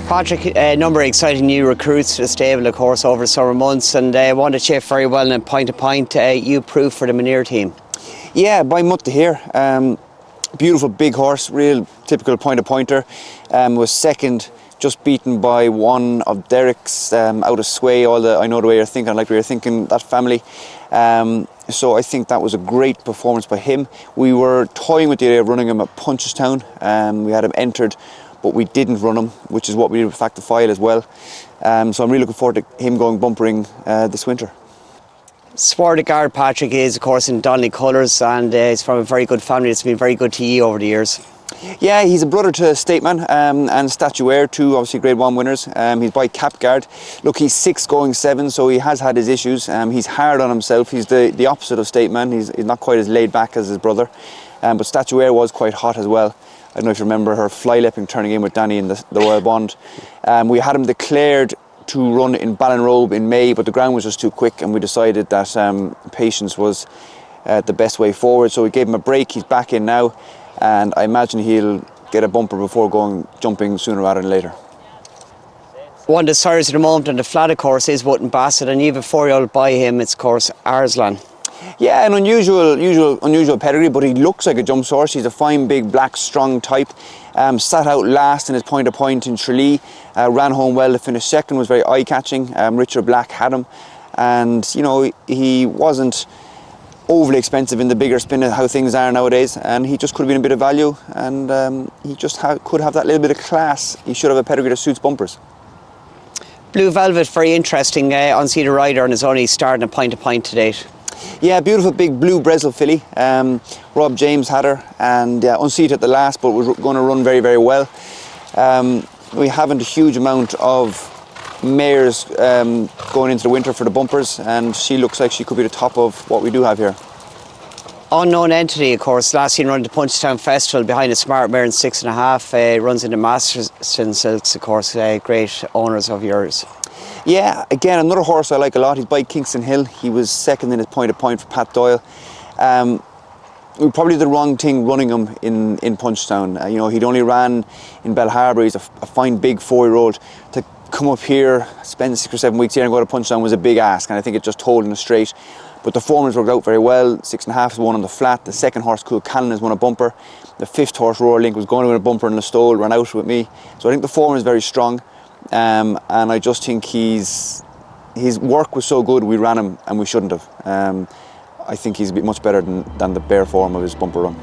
Patrick, a number of exciting new recruits to the stable, of course, over the summer months, and won the chip very well in point to point. You proved for the Maneer team. Yeah, by Mutta here. Beautiful big horse, real typical pointer. Was second, just beaten by one of Derek's out of sway. I know the way you're thinking, I like the way you're thinking, that family. So I think that was a great performance by him. We were toying with the idea of running him at Punchestown. We had him entered, but we didn't run him, which is what we did with Fact to File as well. So I'm really looking forward to him going bumpering this winter. Sporting guard Patrick is, of course, in Donnelly colours, and he's from a very good family. It's been very good to you over the years. Yeah, he's a brother to Stateman and Statuaire, two obviously Grade 1 winners. He's by Cap Guard. Look, he's 6 going 7, so he has had his issues. He's hard on himself. He's the opposite of Stateman. He's not quite as laid back as his brother. But Statuaire was quite hot as well. I don't know if you remember her fly-lepping turning in with Danny in the Royal Bond. We had him declared to run in Ballinrobe in May, but the ground was just too quick, and we decided that patience was the best way forward. So we gave him a break. He's back in now, and I imagine he'll get a bumper before jumping sooner rather than later. One of the sires at the moment on the flat, of course, is Wootton Bassett, and you have a 4-year-old by him. It's, of course, Arslan. Yeah, an unusual pedigree, but he looks like a jump horse. He's a fine, big, black, strong type. Sat out last in his point to point in Tralee. Ran home well to finish second. Was very eye-catching. Richard Black had him, and you know he wasn't overly expensive in the bigger spin of how things are nowadays. And he just could have been a bit of value, and he just could have that little bit of class. He should have a pedigree that suits bumpers. Blue Velvet, very interesting on Cedar Rider, and is only starting a point to point to date. Yeah, beautiful big blue Breslau filly. Rob James had her, and unseated at the last, but was going to run very, very well. We haven't a huge amount of mares going into the winter for the bumpers, and she looks like she could be the top of what we do have here. Unknown entity, of course, last year running the Punchestown Festival behind a smart mare in 6.5. Runs in the Masterson Silks, of course, great owners of yours. Yeah, again, another horse I like a lot. He's by Kingston Hill. He was second in his point to point for Pat Doyle. We probably did the wrong thing running him in Punchestown. You know, he'd only ran in Bell Harbour. He's a fine big 4-year-old. To come up here, spend 6 or 7 weeks here and go to Punchestown was a big ask, and I think it just told in a straight. But the form has worked out very well. 6.5 is won on the flat. The second horse, Cool Cannon, has won a bumper. The 5th horse, Roar Link, was going to win a bumper in the stole, ran out with me. So I think the form is very strong. And I just think his work was so good we ran him and we shouldn't have. I think he's a bit much better than the bare form of his bumper run.